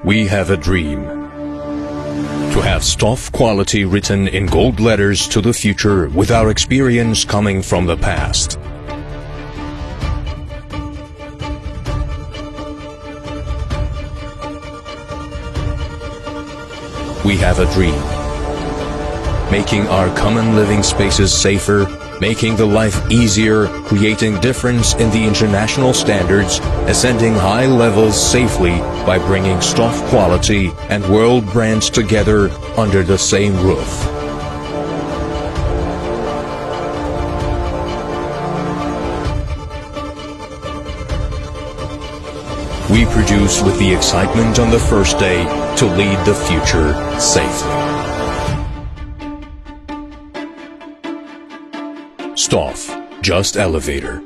We have a dream to have STOF quality written in gold letters to the future with our experience coming from the past. We have a dream, making our common living spaces safer, making the life easier, creating difference in the international standards, ascending high levels safely by bringing STOF quality and world brands together under the same roof. We produce with the excitement on the first day to lead the future safely. STOF, just elevator.